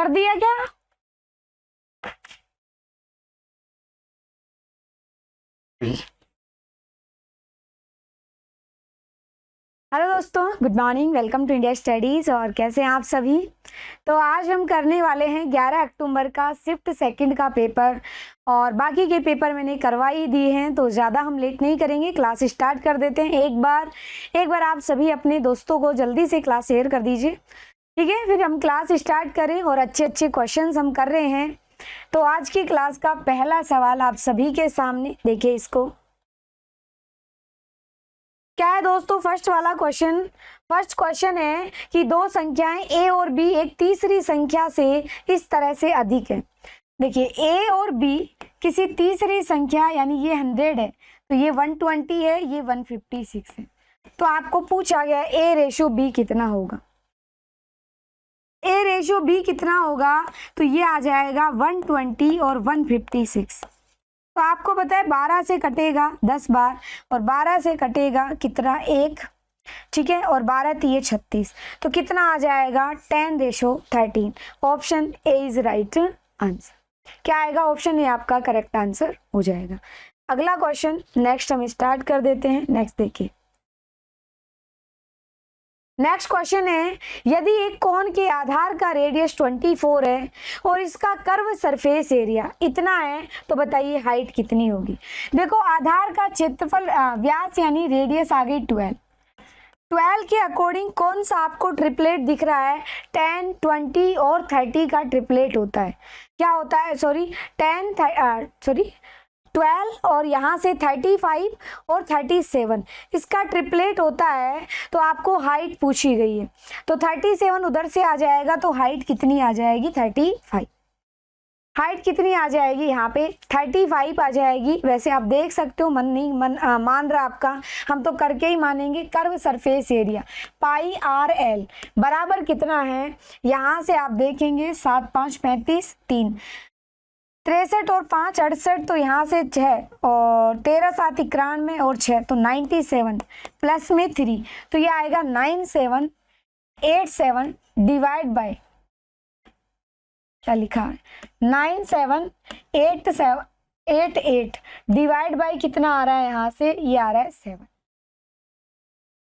कर दिया क्या? हेलो दोस्तों, good morning, welcome to India studies. और कैसे हैं आप सभी? तो आज हम करने वाले हैं 11 अक्टूबर का शिफ्ट सेकंड का पेपर, और बाकी के पेपर मैंने करवा ही दिए हैं, तो ज़्यादा हम लेट नहीं करेंगे, क्लास स्टार्ट कर देते हैं। एक बार आप सभी अपने दोस्तों को जल्दी से क्लास शेयर कर दीजिए, ठीक है? फिर हम क्लास स्टार्ट करें, और अच्छे अच्छे क्वेश्चंस हम कर रहे हैं। तो आज की क्लास का पहला सवाल आप सभी के सामने देखिए, इसको क्या है दोस्तों? फर्स्ट क्वेश्चन है कि दो संख्याएं a और b एक तीसरी संख्या से इस तरह से अधिक है। देखिए, a और b किसी तीसरी संख्या, यानी ये 100 है तो ये 120 है, ये 156 है। तो आपको पूछा गया a रेशो b कितना होगा। a रेशो b कितना होगा, तो ये आ जाएगा 120 और 156। तो आपको पता है 12 से कटेगा 10 बार, और 12 से कटेगा कितना, 1, ठीक है, और 12 तिये 36, तो कितना आ जाएगा 10:13। Option A is right answer. क्या आएगा? ऑप्शन ए आपका करेक्ट आंसर हो जाएगा। अगला क्वेश्चन नेक्स्ट हम स्टार्ट कर देते हैं। नेक्स्ट देखिए, नेक्स्ट क्वेश्चन है, यदि एक कोण के आधार का रेडियस 24 है और इसका कर्व सरफेस एरिया इतना है, तो बताइए हाइट कितनी होगी। देखो, आधार का क्षेत्रफल व्यास यानी रेडियस आ गई 12 के अकॉर्डिंग कौन सा आपको ट्रिपलेट दिख रहा है? 10, 20 और 30 का ट्रिपलेट होता है। क्या होता है? 12 और यहाँ से 35 और 37, इसका ट्रिपलेट होता है। तो आपको हाइट पूछी गई है, तो 37 उधर से आ जाएगा, तो हाइट कितनी आ जाएगी? 35। हाइट कितनी आ जाएगी? यहाँ पे 35 आ जाएगी। वैसे आप देख सकते हो, मान रहा आपका, हम तो करके ही मानेंगे। कर्व सरफेस एरिया πr/l बराबर कितना है? यहाँ से आप देखेंगे 7, 5, 35, 3, 63 और 5, 68, तो यहाँ से 6, और 13, 7, 91 और 6, तो 97 प्लस में 3, तो ये आएगा 9787 डिवाइड बाय, क्या लिखा है, 978788 डिवाइड बाय कितना आ रहा है? यहाँ से ये आ रहा है 7।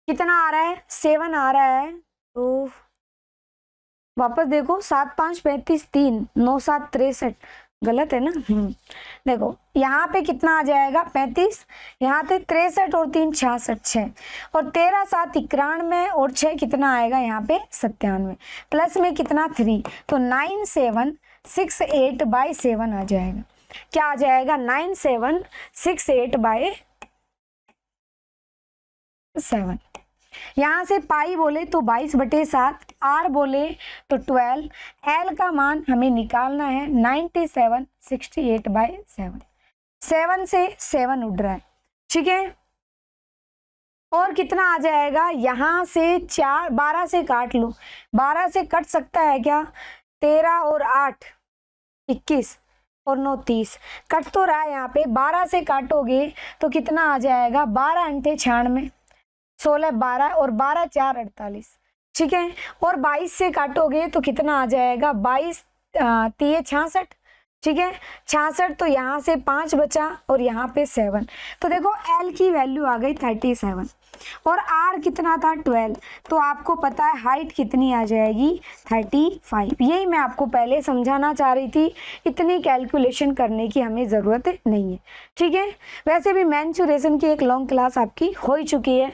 कितना आ रहा है? 7 आ रहा है। तो वापस देखो, 7, 5, 35, 3, 9, 7, 63, गलत है ना। देखो यहाँ पे कितना आ जाएगा? 35, यहाँ पे 63 और 3 66, 6 और 13, 7 91 और 6 कितना आएगा? यहाँ पे 97 प्लस में कितना 3, तो 9768/7 आ जाएगा। क्या आ जाएगा? 9768/7। यहाँ से पाई बोले तो 22/7, आर बोले तो 12, एल का मान हमें निकालना है 9768/7। 7 से 7 उड़ रहा है, ठीक है। और कितना आ जाएगा? यहाँ से 12 से काट लो, 12 से कट सकता है क्या? 13 और 8 21 और 9 30, कट तो रहा है यहाँ पे। 12 से काटोगे तो कितना आ जाएगा? 12 × 96, 16 12 और 12 4 48, ठीक है। और 22 से काटोगे तो कितना आ जाएगा? 22 तिये 66, ठीक है, 66, तो यहाँ से 5 बचा और यहाँ पे 7, तो देखो L की वैल्यू आ गई 37 और R कितना था? 12। तो आपको पता है हाइट कितनी आ जाएगी? 35। यही मैं आपको पहले समझाना चाह रही थी, इतनी कैलकुलेशन करने की हमें ज़रूरत नहीं है, ठीक है। वैसे भी मेंसुरेशन की एक लॉन्ग क्लास आपकी हो ही चुकी है।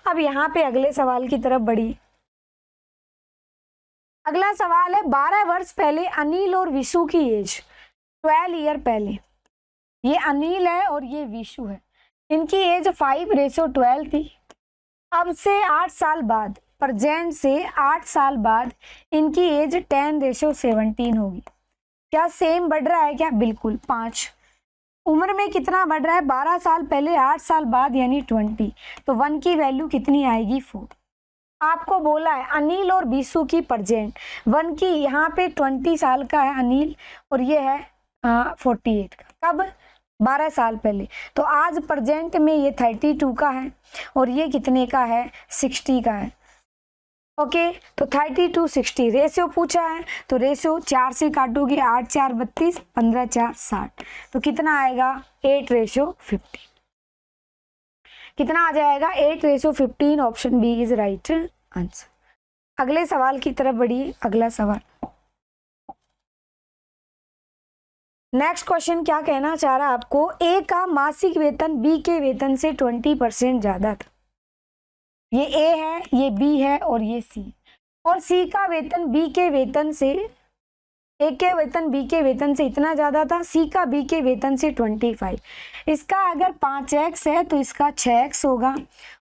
अब यहाँ पे अगले सवाल की तरफ बढ़िए। अगला सवाल है, 12 वर्ष पहले अनिल और विशु की एज, 12 ईयर पहले, ये अनिल है और ये विशु है, इनकी एज 5:12 थी। अब से 8 साल बाद, प्रेजेंट से 8 साल बाद इनकी एज 10:17 होगी। क्या सेम बढ़ रहा है क्या? बिल्कुल। 5 उम्र में कितना बढ़ रहा है? 12 साल पहले 8 साल बाद यानी 20, तो 1 की वैल्यू कितनी आएगी? 4। आपको बोला है अनिल और विशु की प्रेजेंट, 1 की यहाँ पे 20 साल का है अनिल और ये है 48 का। कब? 12 साल पहले। तो आज प्रेजेंट में ये 32 का है और ये कितने का है? 60 का है। ओके, तो 30:60 रेशियो पूछा है, तो रेशियो 4 से काटोगे 8 4 32, 15 4 60, तो कितना आएगा 8:15। कितना आ जाएगा 8:15। Option B is right answer. अगले सवाल की तरफ बढ़िए। अगला सवाल, नेक्स्ट क्वेश्चन क्या कहना चाह रहा है आपको, ए का मासिक वेतन बी के वेतन से 20% ज्यादा था। ये ए है, ये बी है और ये सी, और सी का वेतन बी के वेतन से, ए के वेतन बी के वेतन से इतना ज्यादा था, सी का बी के वेतन से 25। इसका अगर 5x है तो इसका 6x होगा,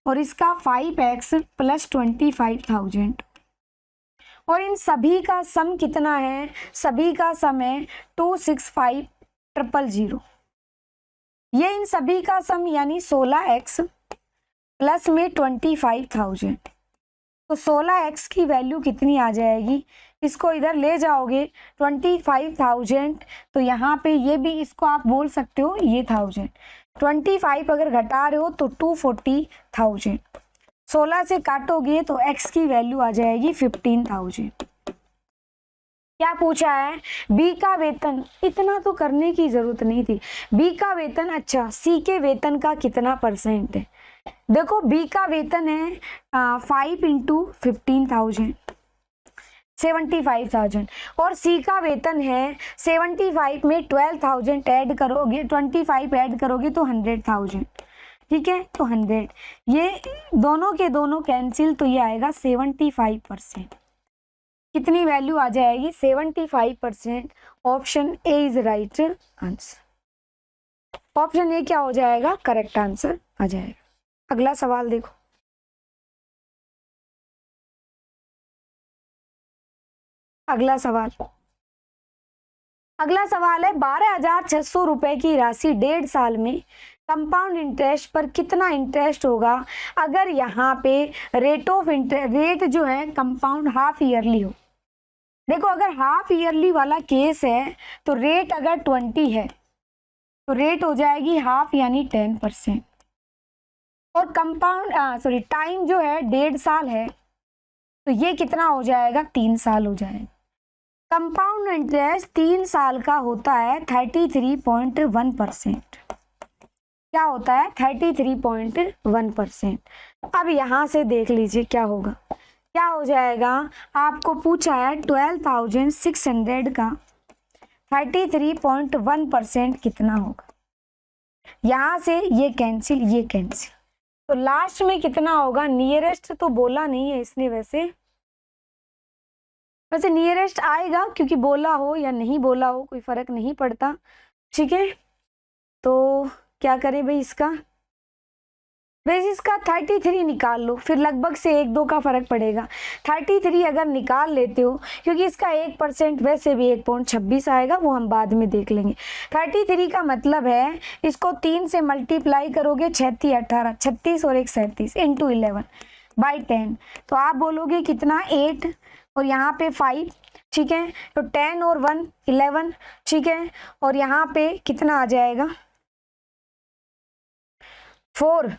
और इसका 5x प्लस 25,000, और इन सभी का सम कितना है, सभी का सम है 265,000। ये इन सभी का सम यानी 16x प्लस में 25,000, तो 16x की वैल्यू कितनी आ जाएगी, इसको इधर ले जाओगे 25,000, तो यहाँ पे ये भी इसको आप बोल सकते हो ये 1000, 25 अगर घटा रहे हो तो 240,000, 16 से काटोगे तो x की वैल्यू आ जाएगी 15,000। क्या पूछा है, बी का वेतन, इतना तो करने की जरूरत नहीं थी, बी का वेतन, अच्छा सी के वेतन का कितना परसेंट है। देखो बी का वेतन है 5 × 15,000 75,000, और सी का वेतन है 75 में 12,000 ऐड करोगे, 25 ऐड करोगे तो 100,000, ठीक है, तो 100, ये दोनों के दोनों कैंसिल, तो ये आएगा 75%। कितनी वैल्यू आ जाएगी 75%। Option A is right answer. Option A क्या हो जाएगा, करेक्ट आंसर आ जाएगा। अगला सवाल देखो, अगला सवाल है 12,600 रुपए की राशि 1.5 साल में कंपाउंड इंटरेस्ट पर कितना इंटरेस्ट होगा अगर यहाँ पे रेट जो है कंपाउंड हाफ ईयरली हो। देखो अगर हाफ ईयरली वाला केस है तो रेट अगर 20 है तो रेट हो जाएगी हाफ यानी 10%, और कंपाउंड टाइम जो है 1.5 साल है तो ये कितना हो जाएगा 3 साल हो जाएगा। कंपाउंड इंटरेस्ट 3 साल का होता है 33.1%। क्या होता है 33.1%। अब यहाँ से देख लीजिए क्या होगा, क्या हो जाएगा, आपको पूछा है 12,600 का 33.1% कितना होगा। यहाँ से ये कैंसिल, ये कैंसिल, तो लास्ट में कितना होगा, नियरेस्ट तो बोला नहीं है इसने, वैसे नियरेस्ट आएगा क्योंकि बोला हो या नहीं बोला हो कोई फर्क नहीं पड़ता, ठीक है। तो क्या करें भाई, इसका 33 निकाल लो, फिर लगभग से 1-2 का फर्क पड़ेगा। 33 अगर निकाल लेते हो, क्योंकि इसका 1% वैसे भी 1.26 आएगा, वो हम बाद में देख लेंगे। 33 का मतलब है इसको 3 से मल्टीप्लाई करोगे, 6 18 36 और 1 37 इंटू 11/10, तो आप बोलोगे कितना 8 और यहाँ पे 5, ठीक है, तो 10 और 1 11, ठीक है, और यहाँ पे कितना आ जाएगा 4,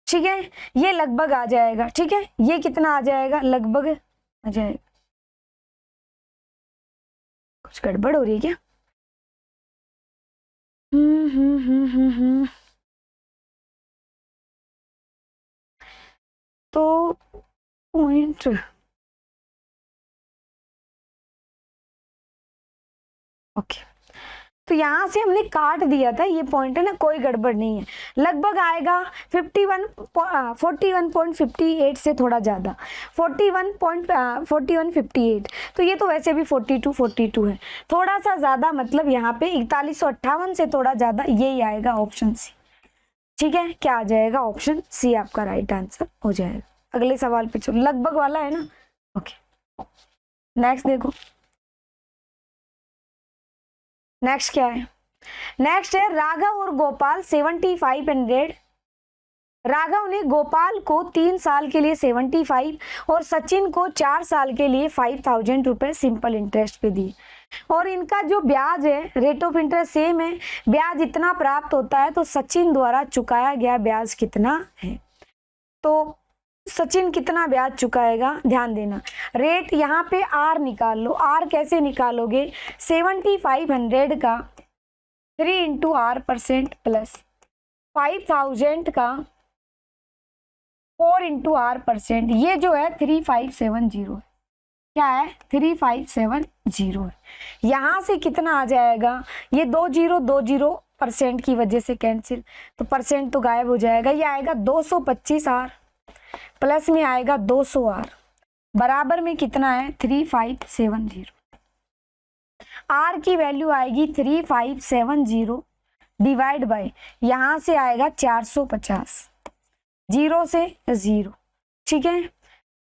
ठीक है, ये लगभग आ जाएगा, ठीक है, ये कितना आ जाएगा लगभग आ जाएगा। कुछ गड़बड़ हो रही है क्या? तो पॉइंट ओके, तो यहाँ से हमने काट दिया था, ये पॉइंट है ना, कोई गड़बड़ नहीं है, लगभग आएगा 41.58 से थोड़ा ज़्यादा 41.58, तो ये तो वैसे भी 42 है, थोड़ा सा ज़्यादा, मतलब यहाँ पे 4158 से थोड़ा ज़्यादा, यही आएगा ऑप्शन सी, ठीक है। क्या आ जाएगा, ऑप्शन सी आपका राइट आंसर हो जाएगा। अगले सवाल पे चलो, लगभग वाला है ना, ओके। नेक्स्ट देखो, नेक्स्ट क्या है, नेक्स्ट है राघव और गोपाल 7500, राघव ने गोपाल को 3 साल के लिए 75 और सचिन को 4 साल के लिए 5,000 रुपए सिंपल इंटरेस्ट पे दिए, और इनका जो ब्याज है रेट ऑफ इंटरेस्ट सेम है, ब्याज इतना प्राप्त होता है, तो सचिन द्वारा चुकाया गया ब्याज कितना है। तो सचिन कितना ब्याज चुकाएगा, ध्यान देना। रेट यहाँ पे आर निकाल लो। आर कैसे निकालोगे, 7500 का 3 इंटू R% प्लस 5000 का 4 इंटू R%, ये जो है 3570 है। क्या है, 3570 है। यहाँ से कितना आ जाएगा, ये 20% की वजह से कैंसिल, तो परसेंट तो गायब हो जाएगा। ये आएगा 225R प्लस में आएगा 200R बराबर में कितना है 3570। R की वैल्यू आएगी 3570 डिवाइड बाय, यहाँ से आएगा 450, 0 से 0, ठीक है।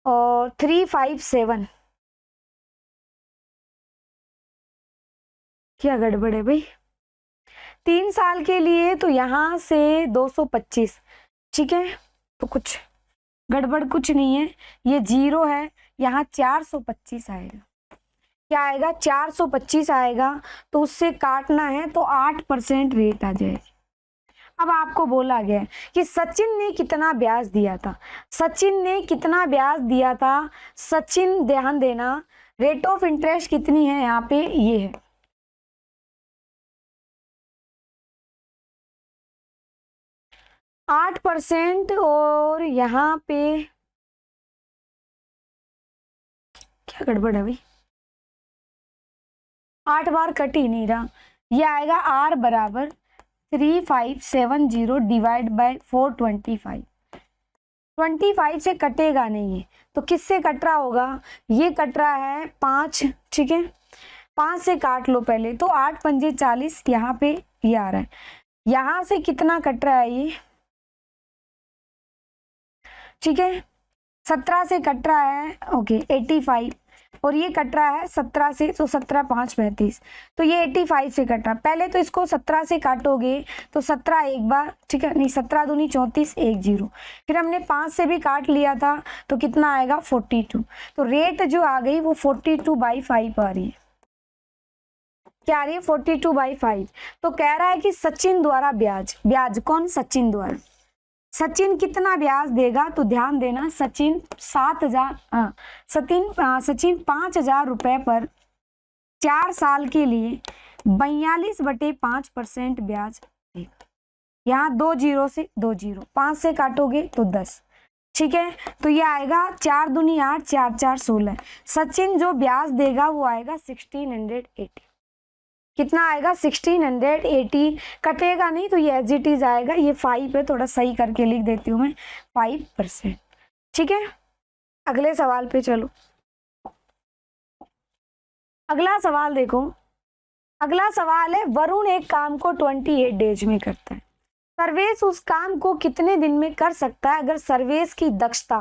और 357, क्या गड़बड़ है भाई, 3 साल के लिए तो यहाँ से 225, ठीक है। तो कुछ गड़बड़ कुछ नहीं है, ये 0 है, यहाँ 425 आएगा। क्या आएगा, 425 आएगा, तो उससे काटना है तो 8% रेट आ जाएगी। अब आपको बोला गया है कि सचिन ने कितना ब्याज दिया था। सचिन ने कितना ब्याज दिया था, सचिन ध्यान देना, रेट ऑफ इंटरेस्ट कितनी है यहाँ पे, ये है 8%। और यहाँ पे क्या गड़बड़ है भाई, 8 बार कट ही नहीं रहा। ये आएगा R बराबर 3570 डिवाइड बाय 425। 25 से कटेगा नहीं है, तो किससे कट रहा होगा, ये कट रहा है 5, ठीक है। 5 से काट लो पहले, तो 8 पंजे 40, यहाँ पे ये आ रहा है। यहाँ से कितना कट रहा है ये, ठीक है, 17 से कट रहा है, ओके 85, और ये कट रहा है 17 से, तो 17 5 35, तो ये 85 से कट रहा है। पहले तो इसको 17 से काटोगे तो 17 एक बार, ठीक है, नहीं 17 दूनी 34, 1 0, फिर हमने 5 से भी काट लिया था, तो कितना आएगा 42। तो रेट जो आ गई वो 42/5 आ रही है। क्या आ रही है, 42/5। तो कह रहा है कि सचिन द्वारा ब्याज, ब्याज कौन, सचिन द्वारा, सचिन कितना ब्याज देगा, तो ध्यान देना, सचिन सचिन 5000 रुपए पर 4 साल के लिए 42/5% ब्याज देगा। यहाँ 2 0 से 2 0, 5 से काटोगे तो 10, ठीक है। तो ये आएगा 4 दूनी 8, 4 4 16। सचिन जो ब्याज देगा वो आएगा 1680। कितना आएगा 1680, कटेगा नहीं तो ये एज इट इज आएगा। ये 5 है, थोड़ा सही करके लिख देती हूँ मैं, 5%, ठीक है। अगले सवाल पे चलो। अगला सवाल देखो, अगला सवाल है, वरुण एक काम को 28 डेज में करता है, सर्वेश उस काम को कितने दिन में कर सकता है अगर सर्वेश की दक्षता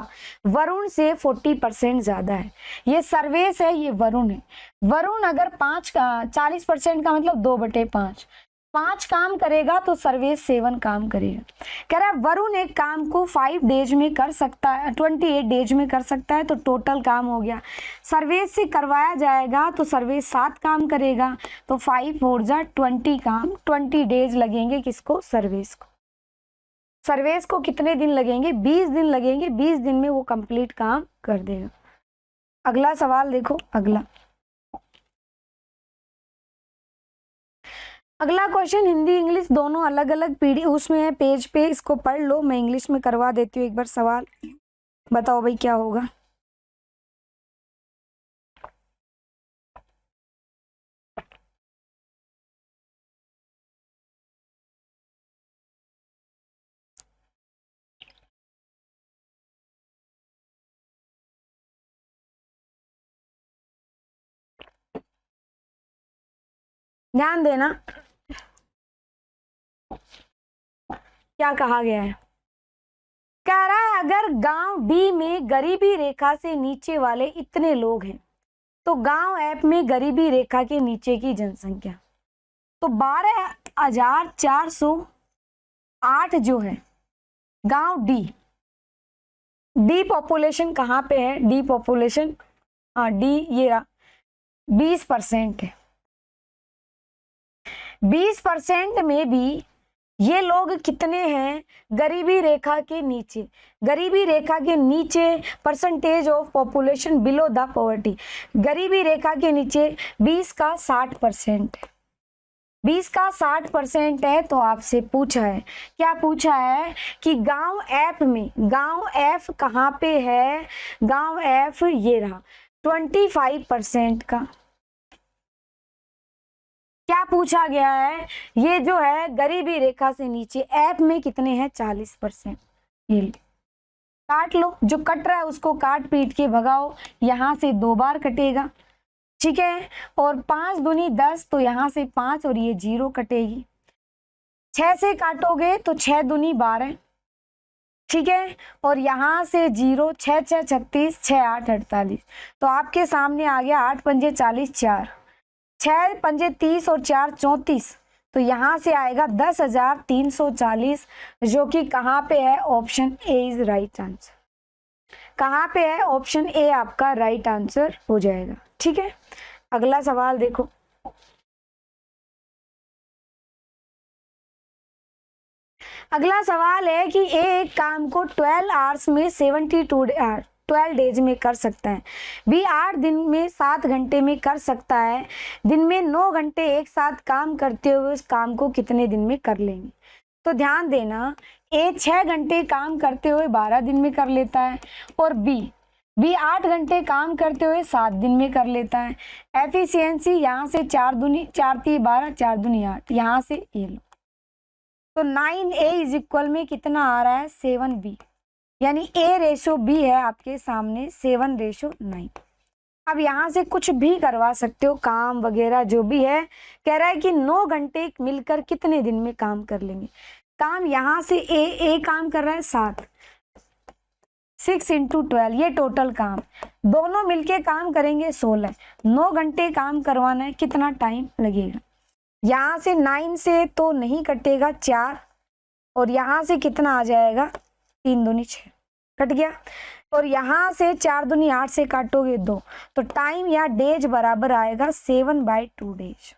वरुण से 40% ज्यादा है। ये सर्वेश है, ये वरुण है। वरुण अगर 40% का मतलब 2/5, 5 काम करेगा तो सर्वेश 7 काम करेगा। कह रहा है वरुण एक काम को 5 डेज में कर सकता है, 28 डेज में कर सकता है, तो टोटल काम हो गया। सर्वेश से करवाया जाएगा तो सर्वेश 7 काम करेगा, तो 5 4 जा 20 काम, 20 डेज लगेंगे किसको, सर्वेश को। सर्वेश को कितने दिन लगेंगे, 20 दिन लगेंगे। 20 दिन में वो कंप्लीट काम कर देगा। अगला सवाल देखो, अगला क्वेश्चन हिंदी इंग्लिश दोनों अलग अलग पीडी उसमें है पेज पे, इसको पढ़ लो। मैं इंग्लिश में करवा देती हूँ एक बार सवाल, बताओ भाई क्या होगा। ध्यान देना क्या कहा गया है। कह रहा है अगर गांव डी में गरीबी रेखा से नीचे वाले इतने लोग हैं तो गांव एफ में गरीबी रेखा के नीचे की जनसंख्या, तो 12,408 जो है गांव डी। डी पॉपुलेशन कहाँ पे है, डी पॉपुलेशन, डी ये 20% है। 20% में भी ये लोग कितने हैं गरीबी रेखा के नीचे, गरीबी रेखा के नीचे percentage of population below the poverty, गरीबी रेखा के नीचे 20 का 60%, 20 का 60% है। तो आपसे पूछा है, क्या पूछा है कि गांव एफ में, गांव एफ कहाँ पे है, गांव एफ ये रहा 25% का। क्या पूछा गया है, ये जो है गरीबी रेखा से नीचे एफ में कितने हैं 40%। ये काट लो, जो कट रहा है उसको काट पीट के भगाओ, यहाँ से 2 बार कटेगा, ठीक है। और 5 दूनी 10, तो यहाँ से 5 और ये 0 कटेगी। 6 से काटोगे तो 6 दूनी 12, ठीक है। और यहाँ से 0, 6 6 36, 6 8 48, तो आपके सामने आ गया 8 पंजे 40, 4 6 पंजे 30 और 4 34, तो यहाँ से आएगा 10,340, जो कि कहाँ पे है, option A is right answer. कहाँ पे है, ऑप्शन ए आपका राइट आंसर हो जाएगा, ठीक है। अगला सवाल देखो, अगला सवाल है कि एक काम को 12 आवर्स में 12 डेज में कर सकता है, भी 8 दिन में 7 घंटे में कर सकता है, दिन में 9 घंटे एक साथ काम करते हुए उस काम को कितने दिन में कर लेंगे। तो ध्यान देना, ए 6 घंटे काम करते हुए 12 दिन में कर लेता है, और बी 8 घंटे काम करते हुए 7 दिन में कर लेता है। एफिशिएंसी यहाँ से 4 दूनी 4 3 12, 4 दूनी 8, यहाँ से ये लो, तो 9A इज इक्वल में कितना आ रहा है 7B, यानी A/B है आपके सामने 7/9। अब यहाँ से कुछ भी करवा सकते हो, काम वगैरह जो भी है। कह रहा है कि 9 घंटे मिलकर कितने दिन में काम कर लेंगे। काम यहाँ से ए काम कर रहा है 7, 6 × 12, ये टोटल काम, दोनों मिलके काम करेंगे 16, 9 घंटे काम करवाना है, कितना टाइम लगेगा। यहाँ से 9 से तो नहीं कटेगा 4, और यहाँ से कितना आ जाएगा 3 दूनी 6, कट गया। और यहाँ से 4 दूनी 8 से काटोगे 2, तो टाइम या डेज बराबर आएगा 7/2 डेज।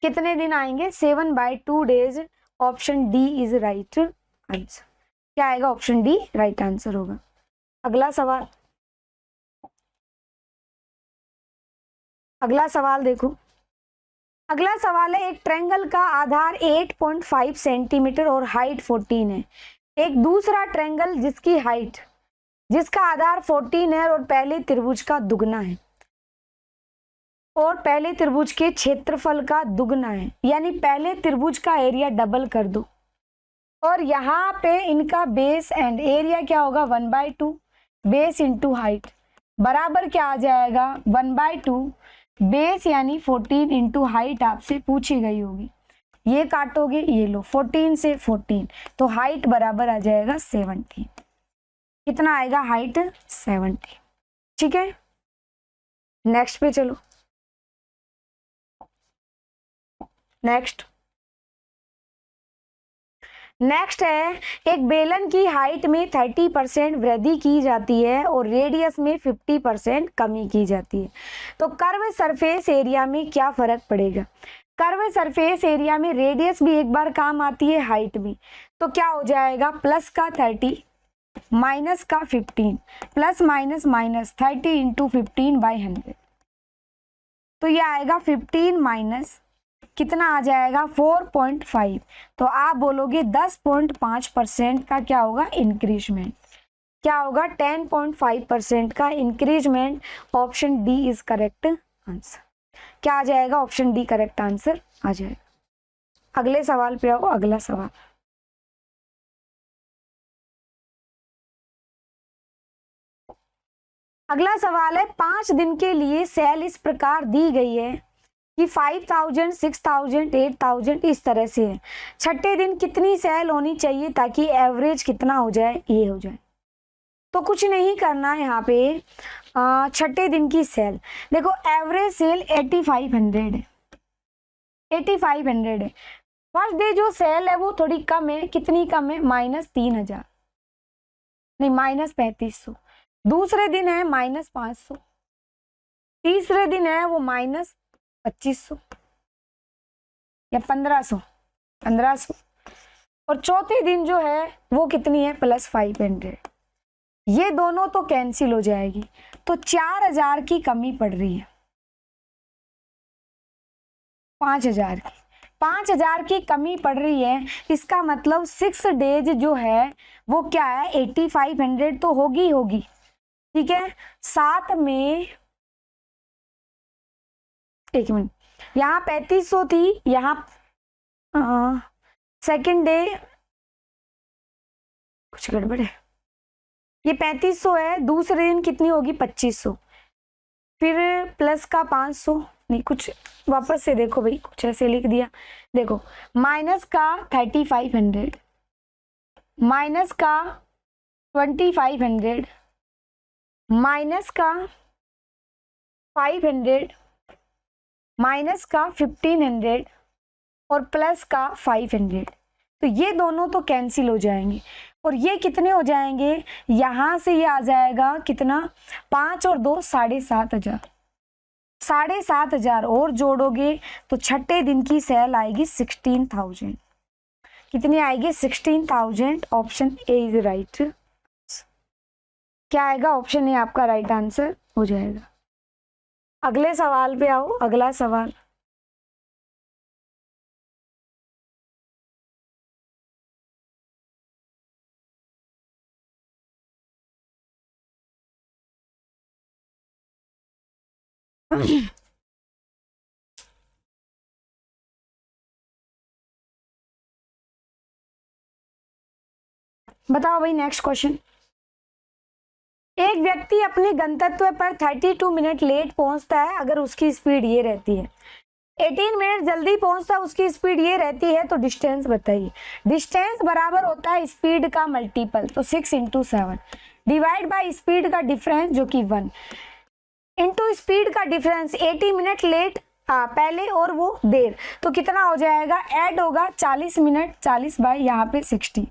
कितने दिन आएंगे 7/2 days. Option D is right answer. क्या आएगा, ऑप्शन डी राइट आंसर होगा। अगला सवाल, अगला सवाल देखो, अगला सवाल है एक ट्रायंगल का आधार 8.5 सेंटीमीटर और हाइट 14 है। एक दूसरा ट्रायंगल जिसकी हाइट, जिसका आधार 14 है और पहले त्रिभुज का दुगना है, और पहले त्रिभुज के क्षेत्रफल का दुगना है, यानी पहले त्रिभुज का एरिया डबल कर दो, और यहाँ पे इनका बेस एंड एरिया क्या होगा 1/2, बेस इंटू हाइट बराबर क्या आ जाएगा 1/2, बेस यानी 14 इंटू हाइट आपसे पूछी गई होगी। ये काटोगे, ये लो 14 से 14, तो हाइट बराबर आ जाएगा 70। कितना आएगा हाइट 70, ठीक है। नेक्स्ट पे चलो, नेक्स्ट है एक बेलन की हाइट में 30% वृद्धि की जाती है और रेडियस में 50% कमी की जाती है, तो कर्व सरफेस एरिया में क्या फर्क पड़ेगा। कर्व सरफेस एरिया में रेडियस भी एक बार काम आती है, हाइट भी, तो क्या हो जाएगा प्लस का 30 माइनस का 15, प्लस माइनस माइनस 30 इंटू 15/100, तो ये आएगा 15 माइनस कितना आ जाएगा 4.5, तो आप बोलोगे 10.5% का क्या होगा इंक्रीजमेंट। क्या होगा 10.5% का increment. Option D is correct answer. क्या आ जाएगा, ऑप्शन डी करेक्ट आंसर आ जाएगा। अगले सवाल पे आओ, अगला सवाल, अगला सवाल है 5 दिन के लिए सेल इस प्रकार दी गई है कि 5000, 6000, 8000 इस तरह से है। छठे दिन कितनी सेल होनी चाहिए ताकि एवरेज कितना हो जाए, ये हो जाए। तो कुछ नहीं करना है यहाँ पे, छठे दिन की सेल देखो, एवरेज सेल 8500 है, 8500 है। फर्स्ट डे जो सेल है वो थोड़ी कम है, कितनी कम है -3000, नहीं -3500। दूसरे दिन है -500, तीसरे दिन है वो -2500 या 1500, 1500, और चौथे दिन जो है वो कितनी है, +500। ये दोनों तो कैंसिल हो जाएगी, तो 4000 की कमी पड़ रही है, 5000 की, 5000 की कमी पड़ रही है। इसका मतलब 6 डेज जो है वो क्या है, 8500 तो होगी होगी, ठीक है। साथ में एक मिनट, यहाँ 3500 थी, यहाँ सेकेंड डे कुछ गड़बड़ है, ये 3500 है, दूसरे दिन कितनी होगी 2500, फिर प्लस का 500, नहीं कुछ वापस से देखो भाई, कुछ ऐसे लिख दिया, देखो माइनस का 3500, माइनस का 2500, माइनस का 500, माइनस का 1500 और प्लस का 500, तो ये दोनों तो कैंसिल हो जाएंगे, और ये कितने हो जाएंगे, यहाँ से ये आ जाएगा कितना, 5 और 2 7,500, 7,500 और जोड़ोगे तो छठे दिन की सेल आएगी 16,000, कितनी आएगी 16,000। Option A is right. क्या आएगा, ऑप्शन ए आपका राइट आंसर हो जाएगा। अगले सवाल पे आओ, अगला सवाल, बताओ भाई नेक्स्ट क्वेश्चन। एक व्यक्ति अपने गंतव्य पर 32 मिनट लेट पहुंचता है अगर उसकी स्पीड ये रहती है, 18 मिनट जल्दी पहुंचता है उसकी स्पीड ये रहती है, तो डिस्टेंस बताइए। डिस्टेंस बराबर होता है स्पीड का मल्टीपल, तो 6 × 7 डिवाइड बाय स्पीड का डिफरेंस जो कि 1 इंटू स्पीड का डिफरेंस, 80 मिनट लेट पहले और वो देर, तो कितना हो जाएगा, ऐड होगा 40 मिनट, 40 बाय यहाँ पे 60,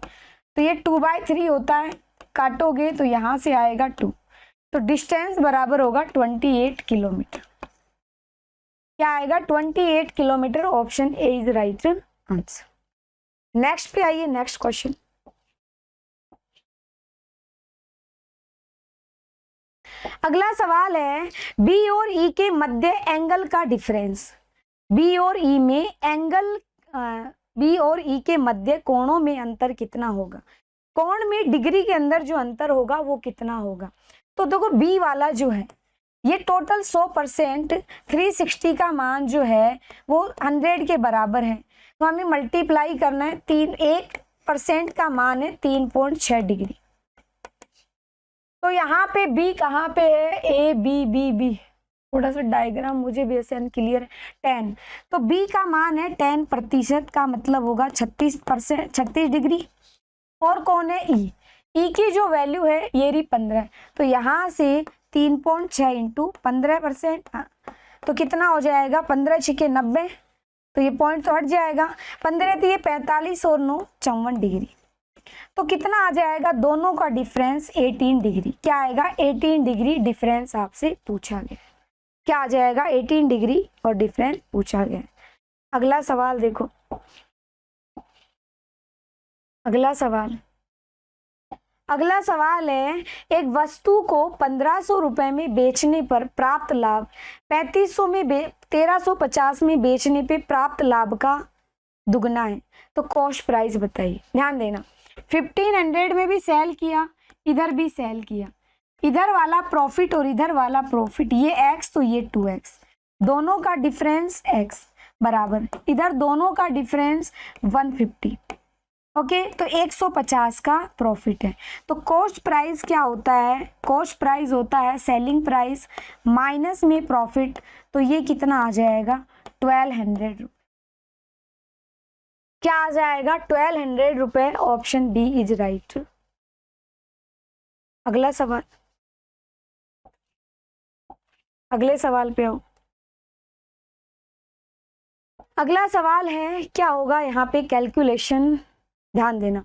तो ये 2/3 होता है, काटोगे तो यहाँ से आएगा 2, तो डिस्टेंस बराबर होगा 28 किलोमीटर। क्या आएगा, 28 kilometre. Option A is right answer. Next पे आइए, नेक्स्ट क्वेश्चन। अगला सवाल है, बी और ई के मध्य एंगल का डिफरेंस। बी और ई में एंगल, बी और ई के मध्य कोणों में अंतर कितना होगा, कोण में डिग्री के अंदर जो अंतर होगा वो कितना होगा। तो देखो बी वाला जो है ये टोटल 100%, 360 का मान जो है वो 100 के बराबर है, तो हमें मल्टीप्लाई करना है, 1% का मान है 3.6 डिग्री। तो यहाँ पे बी कहाँ पे है, ए बी बी बी, थोड़ा सा डायग्राम मुझे भी ऐसे अनक्लियर है, 10, तो बी का मान है 10% का मतलब होगा 36%, 36 डिग्री। और कौन है ई, ई की जो वैल्यू है ये रही 15, तो यहाँ से 3.6 इंटू 15%, तो कितना हो जाएगा, 15 छिके 90, तो ये पॉइंट तो हट जाएगा, 15 तो ये 45 और 9 54 डिग्री, तो कितना आ जाएगा, दोनों का डिफरेंस 18 डिग्री। क्या आएगा, 18 डिग्री डिफरेंस आपसे पूछा गया। क्या आ जाएगा, 18 डिग्री और डिफरेंस पूछा गया। अगला सवाल देखो, अगला सवाल, अगला सवाल है, एक वस्तु को 1500 रुपए में बेचने पर प्राप्त लाभ 3500 में 1350 में बेचने पे प्राप्त लाभ का दुगना है, तो कॉस्ट प्राइस बताइए। ध्यान देना, 1500 में भी सेल किया, इधर भी सेल किया, इधर वाला प्रॉफिट और इधर वाला प्रॉफिट, ये x तो ये 2x, दोनों का डिफरेंस x बराबर, इधर दोनों का डिफरेंस 150, ओके, तो 150 का प्रॉफिट है। तो कॉस्ट प्राइस क्या होता है, कॉस्ट प्राइस होता है सेलिंग प्राइस माइनस में प्रॉफिट, तो ये कितना आ जाएगा, 1200 रुपये। क्या आ जाएगा, 1200 रुपये। Option B is right. अगला सवाल, अगले सवाल पे आओ। अगला सवाल है, क्या होगा यहाँ पे कैलकुलेशन, ध्यान देना।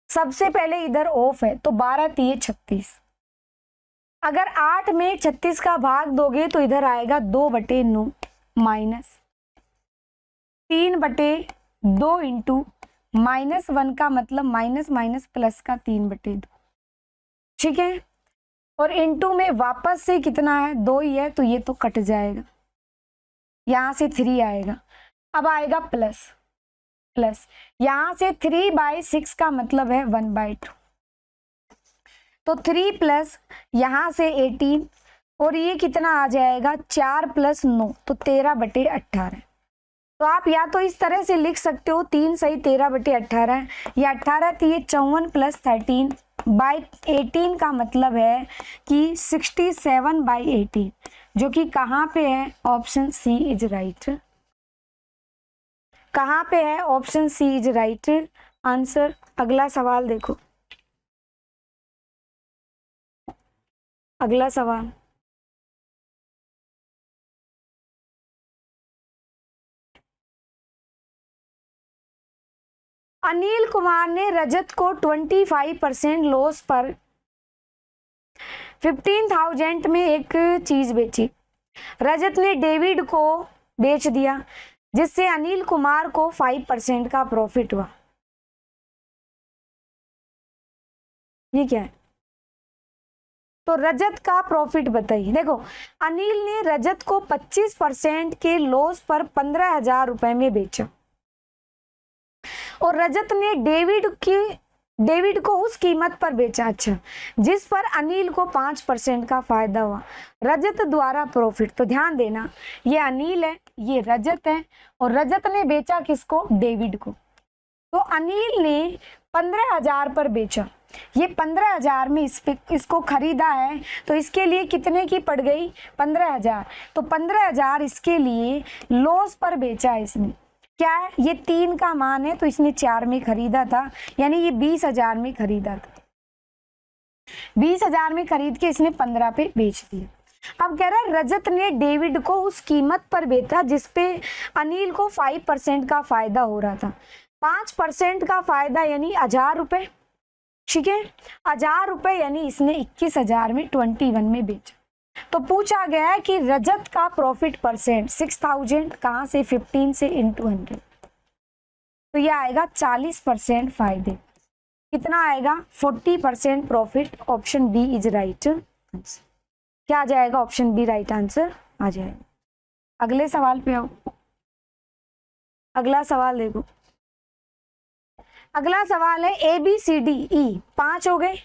सबसे पहले इधर ऑफ है, तो 12 3 36, अगर 8 में 36 का भाग दोगे तो इधर आएगा 2/9 माइनस 3/9, 2 इंटू -1 का मतलब माइनस माइनस प्लस का 3/2, ठीक है। और इंटू में वापस से कितना है, 2 ही है, तो ये तो कट जाएगा, यहाँ से 3 आएगा। अब आएगा प्लस प्लस, यहाँ से 3/6 का मतलब है 1/2, तो 3 प्लस यहाँ से 18, और ये कितना आ जाएगा 4 + 9, तो 13/18। तो आप या तो इस तरह से लिख सकते हो 3 सही 13/18, या 18 तो ये 54 + 13/18 का मतलब है कि 67/18, जो कि कहाँ पे है, ऑप्शन सी इज राइट। कहाँ पे है, option C is right answer. अगला सवाल देखो, अगला सवाल, अनिल कुमार ने रजत को 25% लॉस पर 15,000 में एक चीज बेची। रजत ने डेविड को बेच दिया, जिससे अनिल कुमार को 5% का प्रॉफिट हुआ। ये क्या है, तो रजत का प्रॉफिट बताइए। देखो, अनिल ने रजत को 25% के लॉस पर 15,000 रुपए में बेचा, और रजत ने डेविड को उस कीमत पर बेचा, अच्छा, जिस पर अनिल को 5% का फायदा हुआ। रजत द्वारा प्रॉफिट, तो ध्यान देना ये अनिल है, ये रजत है, और रजत ने बेचा किसको, डेविड को। तो अनिल ने 15,000 पर बेचा, ये 15,000 में इसको खरीदा है, तो इसके लिए कितने की पड़ गई, 15,000, तो 15,000 इसके लिए लॉस पर बेचा है इसने। क्या है, ये 3 का मान है, तो इसने 4 में खरीदा था, यानी ये 20,000 में खरीदा था। 20,000 में खरीद के इसने 15 पे बेच दिया। अब कह रहा है रजत ने डेविड को उस कीमत पर बेचा जिसपे अनिल को 5% का फायदा हो रहा था। 5% का फायदा यानी 1,000 रुपए, ठीक है, 1,000 रुपए यानी इसने 21,000 में 21 में बेचा। तो पूछा गया है कि रजत का प्रॉफिट परसेंट 6,000 कहाँ से, 15 से इंटू 100, तो ये आएगा 40% फायदे। कितना आएगा, 40% profit. Option B is right answer. क्या आ जाएगा, ऑप्शन बी राइट आंसर आ जाएगा। अगले सवाल पे आओ, अगला सवाल देखो। अगला सवाल है ABCDE, 5 हो गए।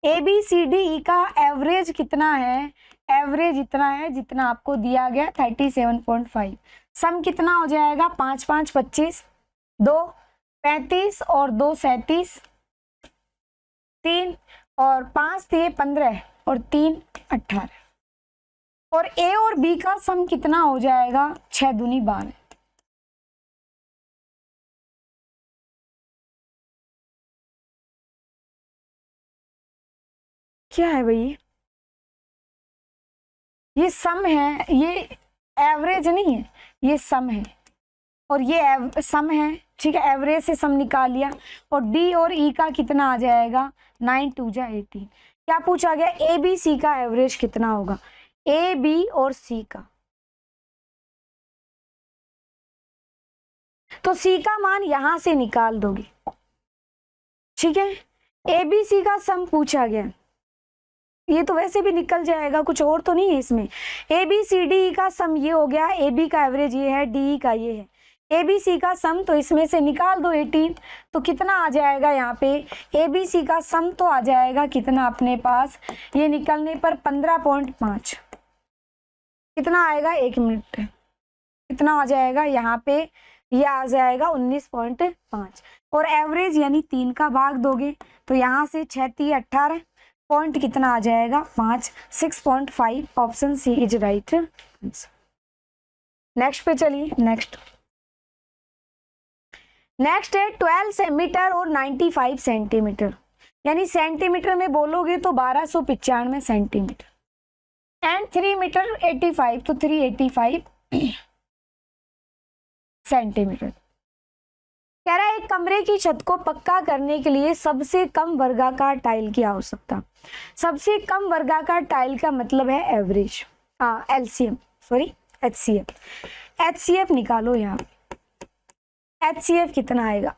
ABCDE का एवरेज कितना है, एवरेज इतना है जितना आपको दिया गया 37.5। सम कितना हो जाएगा, 5 5 25, 2 35 और 2 37, 3 और 5 थे 15 और 3 18, और A और B का सम कितना हो जाएगा, 6 दूनी 12। क्या है भाई, ये सम है, ये एवरेज नहीं है, ये सम है, और ये सम है, ठीक है, एवरेज से सम निकाल लिया। और डी और ई का कितना आ जाएगा, 9 2 जा 18। क्या पूछा गया, ए बी सी का एवरेज कितना होगा, ए बी और सी का, तो सी का मान यहां से निकाल दोगे, ठीक है। ए बी सी का सम पूछा गया, ये तो वैसे भी निकल जाएगा, कुछ और तो नहीं है इसमें। ए बी सी डी का सम ये हो गया, ए बी का एवरेज ये है, डी का ये है, ए बी सी का सम, तो इसमें से निकाल दो 18, तो कितना आ जाएगा यहाँ पे, ए बी सी का सम तो आ जाएगा कितना अपने पास, ये निकलने पर 15.5, कितना आएगा, 1 मिनट, कितना आ जाएगा यहाँ पे, ये आ जाएगा 19.5, और एवरेज यानी 3 का भाग दोगे, तो यहाँ से 6 18 पॉइंट कितना आ जाएगा, 5 6.5। Option C is right. Next पे चलिए, नेक्स्ट है 12 मीटर और 95 सेंटीमीटर, यानी सेंटीमीटर में बोलोगे तो 1295 सेंटीमीटर, एंड 3 मीटर 85, तो 385 सेंटीमीटर। कह रहा है एक कमरे की छत को पक्का करने के लिए सबसे कम वर्गाकार टाइल की आवश्यकता। सबसे कम वर्गाकार टाइल का मतलब है एवरेज, एलसीएम, सॉरी HCF निकालो यहाँ, HCF कितना आएगा,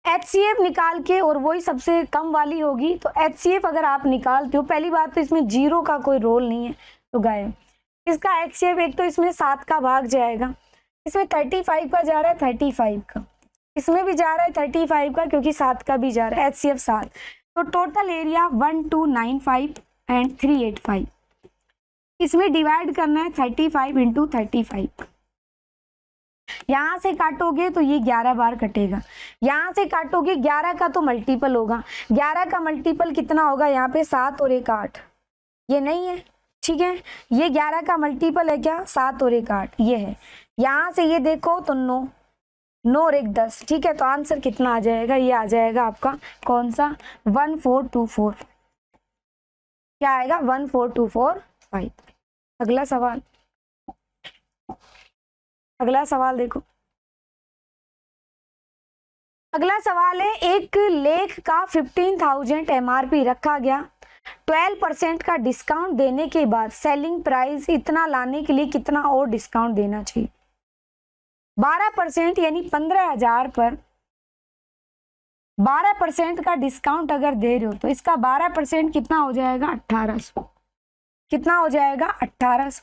HCF निकाल के, और वही सबसे कम वाली होगी, तो HCF अगर आप निकालते हो, पहली बात तो इसमें जीरो का कोई रोल नहीं है तो गायब। इसका HCF एक तो इसमें 7 का भाग जाएगा, इसमें 35 का जा रहा है, 35 का, इसमें भी जा रहा है 35 का, क्योंकि 7 का भी जा रहा है, HCF 7। तो टोटल एरिया 1295 एंड 385, इसमें डिवाइड करना है 35 इंटू 35। यहाँ से काटोगे तो ये 11 बार कटेगा, यहाँ से काटोगे 11 का तो मल्टीपल होगा, 11 का मल्टीपल कितना होगा, यहाँ पे 7 और 1 8, ये नहीं है, ठीक है, ये 11 का मल्टीपल है क्या, 7 और 1 8, ये है। यहाँ से ये देखो तो 9, 9 और 1 10, ठीक है, तो आंसर कितना आ जाएगा, ये आ जाएगा आपका कौन सा, 1424, क्या आएगा, 14245। अगला सवाल, अगला सवाल देखो, अगला सवाल है, एक लेख का 15,000 MRP रखा गया, 12% का डिस्काउंट देने के बाद सेलिंग प्राइस इतना लाने के लिए कितना और डिस्काउंट देना चाहिए। 12% यानी 15,000 पर 12% का डिस्काउंट अगर दे रहे हो तो इसका 12% कितना हो जाएगा, 1800, कितना हो जाएगा, 1800,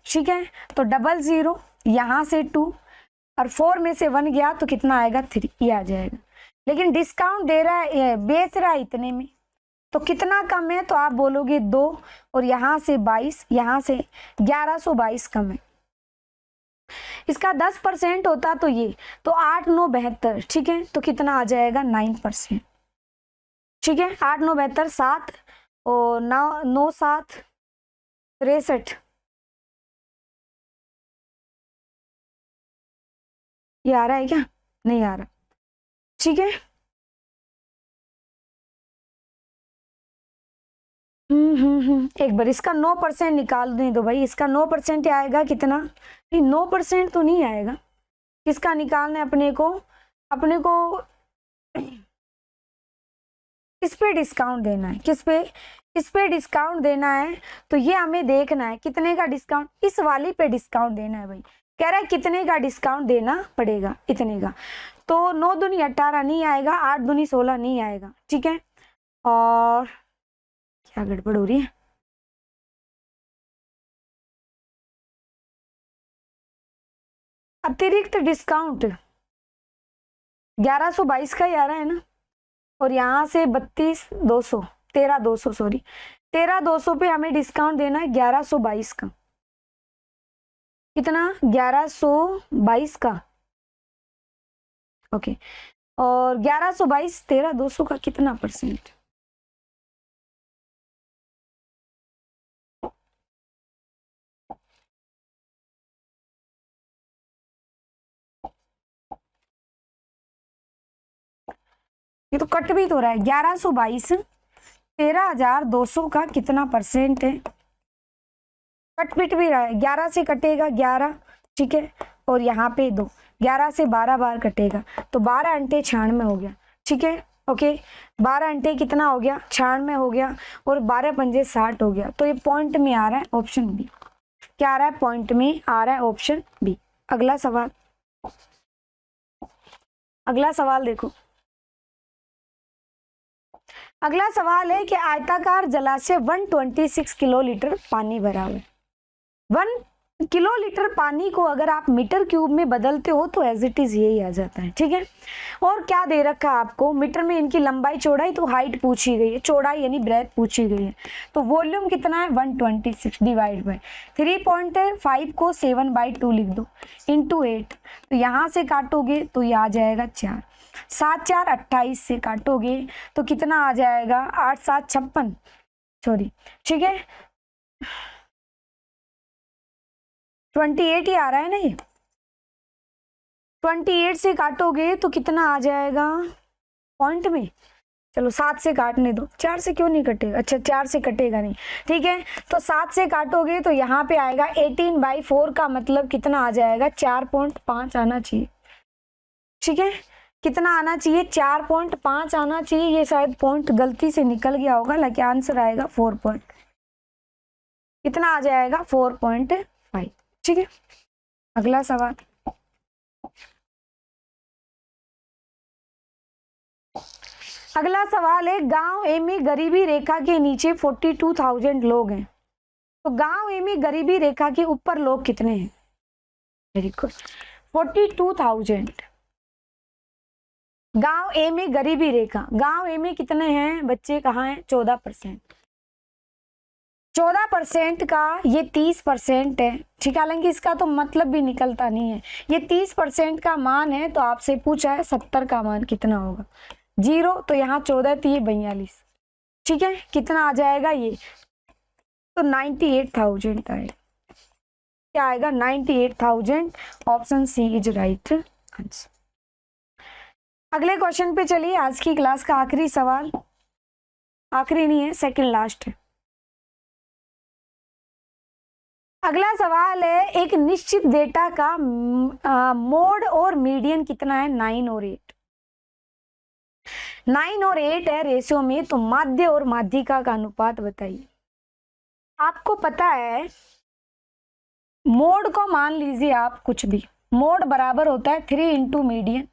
ठीक है। तो 00 यहाँ से 2 और 4 में से 1 गया तो कितना आएगा, 3, ये आ जाएगा। लेकिन डिस्काउंट दे रहा है, बेच रहा है इतने में, तो कितना कम है, तो आप बोलोगे 2, और यहाँ से 22, यहाँ से 1122 कम है। इसका 10% होता तो ये, तो 8 9 72, ठीक है, तो कितना आ जाएगा, 9%, ठीक है, 8 9 72, 7 और 9 7 63, ये आ रहा है क्या, नहीं आ रहा, ठीक है। एक बार इसका 9% निकाल नहीं दो भाई, इसका 9% आएगा कितना, नहीं 9% तो नहीं आएगा, किसका निकालना है अपने को, अपने को किस पे डिस्काउंट देना है, किस पे, इस पे डिस्काउंट देना है, तो ये हमें देखना है कितने का डिस्काउंट, इस वाली पे डिस्काउंट देना है भाई, कह रहा है कितने का डिस्काउंट देना पड़ेगा, इतने का, तो 9 दूनी 18 नहीं आएगा, 8 दूनी 16 नहीं आएगा, ठीक है। और क्या गड़बड़ हो रही है, अतिरिक्त डिस्काउंट 1122 का ही आ रहा है ना, और यहाँ से 32,200 13,200 सॉरी 13,200 पे हमें डिस्काउंट देना है 1122 का, कितना, 1122 का, ओके, और 1122 13,200 का कितना परसेंट, ये तो कट भी तो रहा है, 1122 13,200 का कितना परसेंट है, कट पिट भी रहा है, 11 से कटेगा 11, ठीक है, और यहाँ पे 2, 11 से 12 बार कटेगा, तो 12 अंटे 96 हो गया, ठीक है, ओके, 12 अंटे कितना हो गया, 96 हो गया, और 12 पंजे 60 हो गया, तो ये पॉइंट में आ रहा है ऑप्शन बी, क्या आ रहा है, पॉइंट में आ रहा है ऑप्शन बी। अगला सवाल, अगला सवाल देखो, अगला सवाल है कि आयताकार जलाशय 126 किलोलीटर पानी भरा हुआ है, 1 किलोलीटर पानी को अगर आप मीटर क्यूब में बदलते हो तो एज इट इज यही आ जाता है, ठीक है। और क्या दे रखा है आपको, मीटर में इनकी लंबाई चौड़ाई, तो हाइट पूछी गई है, चौड़ाई यानी ब्रेथ पूछी गई है, तो वॉल्यूम कितना है 126 डिवाइड बाय 3.5 को 7/2 लिख दो इंटू 8, तो यहाँ से काटोगे तो ये आ जाएगा 4, 7 4 28 से काटोगे तो कितना आ जाएगा, 8 7 56, सॉरी, ठीक है, 28 ही आ रहा है ना ये, 28 से काटोगे तो कितना आ जाएगा पॉइंट में, चलो 7 से काटने दो, 4 से क्यों नहीं कटेगा, अच्छा 4 से कटेगा नहीं, ठीक है, तो 7 से काटोगे तो यहाँ पे आएगा 18/4 का मतलब कितना आ जाएगा, 4.5 आना चाहिए, ठीक है, कितना आना चाहिए, 4.5 आना चाहिए, ये शायद पॉइंट गलती से निकल गया होगा, लेकिन आंसर आएगा 4 कितना आ जाएगा 4.5, ठीक है। अगला सवाल, अगला सवाल है गांव ए में गरीबी रेखा के नीचे 42,000 लोग हैं, तो गांव ए में गरीबी रेखा के ऊपर लोग कितने हैं? Very good, 42,000। गांव ए में गरीबी रेखा, गांव ए में कितने हैं बच्चे, कहाँ हैं? 14%। 14% का ये 30% है, ठीक है, हालांकि इसका तो मतलब भी निकलता नहीं है। ये 30% का मान है, तो आपसे पूछा है 70 का मान कितना होगा? 0, तो यहाँ 14 तो ये 42, ठीक है, कितना आ जाएगा ये? तो 98,000 आएगा। क्या आएगा? 98,000। Option C is right answer. अगले क्वेश्चन पे चलिए, आज की क्लास का आखिरी सवाल, आखिरी नहीं है, सेकंड लास्ट है। अगला सवाल है, एक निश्चित डेटा का मोड और मीडियन कितना है? 9 और 8। 9 और 8 है रेशियो में, तो माध्य और माध्यिका का अनुपात बताइए। आपको पता है मोड को मान लीजिए आप कुछ भी, मोड बराबर होता है 3 इंटू मीडियन,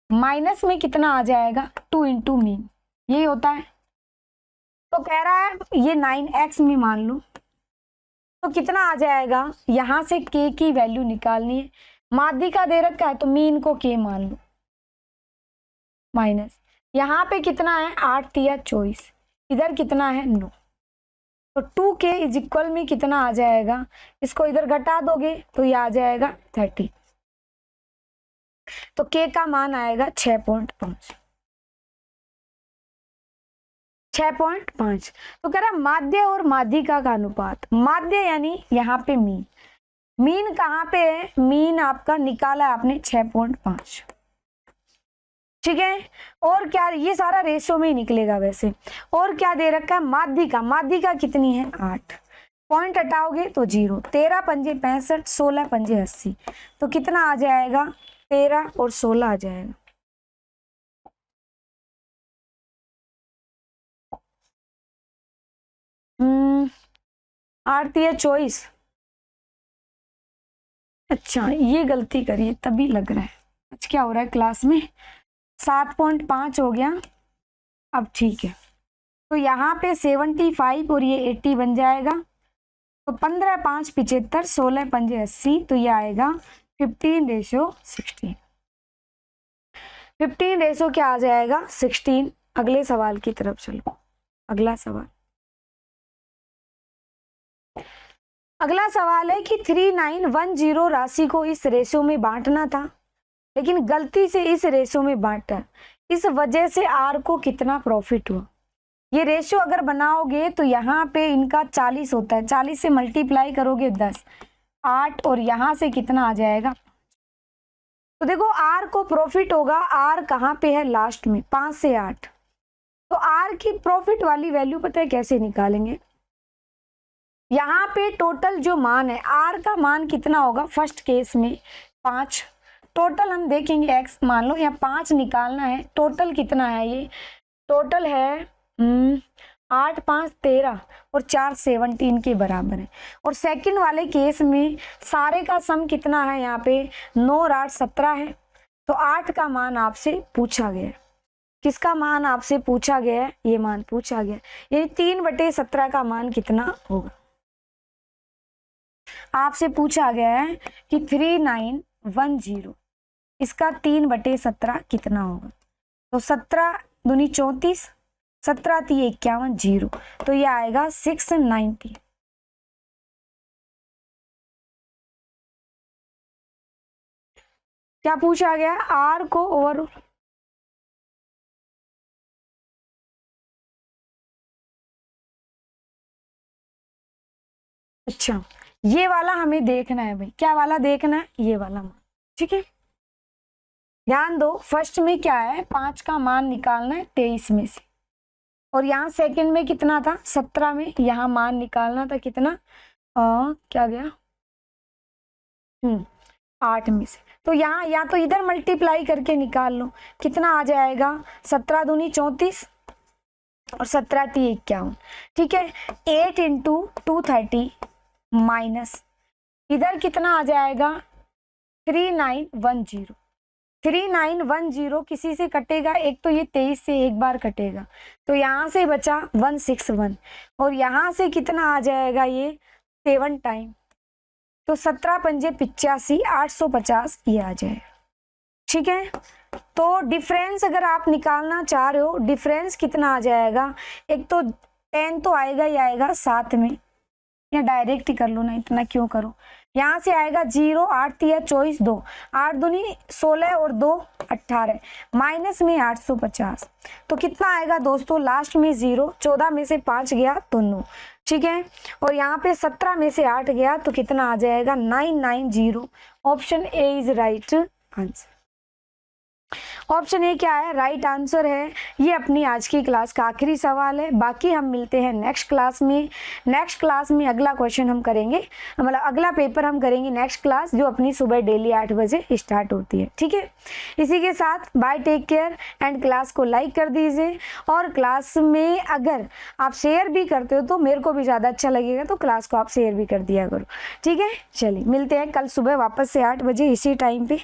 माइनस में कितना आ जाएगा? 2 इंटू मीन, यही होता है। तो कह रहा है ये 9x में मान लो, तो कितना आ जाएगा? यहां से k की वैल्यू निकालनी है, माध्यिका दे रखा है तो मीन को k मान लो, माइनस यहाँ पे कितना है? 8 तिया 24, इधर कितना है? 9, तो 2k इज इक्वल में कितना आ जाएगा? इसको इधर घटा दोगे तो ये आ जाएगा 30, तो k का मान आएगा 6.5। 6.5। तो कह रहा है माध्य और माध्यिका का अनुपात, माध्य यानी यहाँ पे मीन, मीन कहाँ पे है? मीन आपका निकाला आपने 6.5, ठीक है। और क्या, ये सारा रेशो में ही निकलेगा वैसे। और क्या दे रखा है? माध्यिका, माध्यिका कितनी है? 8, पॉइंट हटाओगे तो 0, 13 पंजे 65, 16 पंजे 80, तो कितना आ जाएगा? 13 और 16 आ जाएगा। आठ या 24, अच्छा ये गलती करिए तभी लग रहा है। आज क्या हो रहा है क्लास में? 7.5 हो गया, अब ठीक है। तो यहाँ पे 75 और ये 80 बन जाएगा, तो 15 5 75, 16 पंजे 80, तो ये आएगा 15:16। 15 क्या आ जाएगा? 16। अगले सवाल की तरफ चलो। अगला सवाल, अगला सवाल है कि 3910 राशि को इस रेशो में बांटना था, लेकिन गलती से इस रेशो में बांटा, इस वजह से आर को कितना प्रॉफिट हुआ? ये रेशो अगर बनाओगे तो यहाँ पे इनका 40 होता है, 40 से मल्टीप्लाई करोगे 10, 8 और यहाँ से कितना आ जाएगा? तो देखो आर को प्रॉफिट होगा, आर कहाँ पे है? लास्ट में, 5 से 8। तो आर की प्रॉफिट वाली वैल्यू पता है कैसे निकालेंगे? यहाँ पे टोटल जो मान है, आर का मान कितना होगा? फर्स्ट केस में 5, टोटल हम देखेंगे x मान लो, यहाँ 5 निकालना है, टोटल कितना है? ये टोटल है 8 5 13 और 4 17 के बराबर है। और सेकंड वाले केस में सारे का सम कितना है? यहाँ पे 9 और 8 17 है, तो 8 का मान आपसे पूछा गया है। किसका मान आपसे पूछा गया है? ये मान पूछा गया, यानी 3/17 का मान कितना होगा? आपसे पूछा गया है कि 3910 इसका 3/17 कितना होगा? तो 17 दूनी 34, 17 3 51 0, तो ये आएगा 690। क्या पूछा गया? आर को ओवर, अच्छा ये वाला हमें देखना है भाई, क्या वाला देखना है? ये वाला मान, ठीक है। ध्यान दो, फर्स्ट में क्या है? 5 का मान निकालना है 23 में से, और यहाँ सेकंड में कितना था? 17 में, यहाँ मान निकालना था कितना? क्या गया? 8 में से, तो यहाँ या तो इधर मल्टीप्लाई करके निकाल लो, कितना आ जाएगा? 17 दूनी 34 और 17 3 51, ठीक है। 8 × 230 माइनस इधर कितना आ जाएगा 3910। 3910 किसी से कटेगा, एक तो ये 23 से एक बार कटेगा, तो यहाँ से बचा 161 और यहाँ से कितना आ जाएगा ये 7 टाइम, तो 17 पंजे 85, 850 ये आ जाएगा। ठीक है, तो डिफरेंस अगर आप निकालना चाह रहे हो, डिफरेंस कितना आ जाएगा, एक तो 10 तो आएगा ही आएगा साथ में, या डायरेक्ट ही कर लो ना, इतना क्यों करो, यहाँ से आएगा 0, 8 या 24, 2, 8 दूनी 16 और 2 18, माइनस में 850, तो कितना आएगा दोस्तों, लास्ट में 0, 14 में से 5 गया तो 9। ठीक है, और यहाँ पे 17 में से 8 गया तो कितना आ जाएगा 990। Option A is right answer. Option A क्या है, राइट आंसर है। ये अपनी आज की क्लास का आखिरी सवाल है, बाकी हम मिलते हैं नेक्स्ट क्लास में। नेक्स्ट क्लास में अगला क्वेश्चन हम करेंगे, मतलब अगला पेपर हम करेंगे नेक्स्ट क्लास, जो अपनी सुबह डेली 8 बजे स्टार्ट होती है। ठीक है, इसी के साथ bye, take care and class को लाइक कर दीजिए, और क्लास में अगर आप शेयर भी करते हो तो मेरे को भी ज़्यादा अच्छा लगेगा, तो क्लास को आप शेयर भी कर दिया करो। ठीक है, चलिए मिलते हैं कल सुबह वापस से 8 बजे इसी टाइम पे।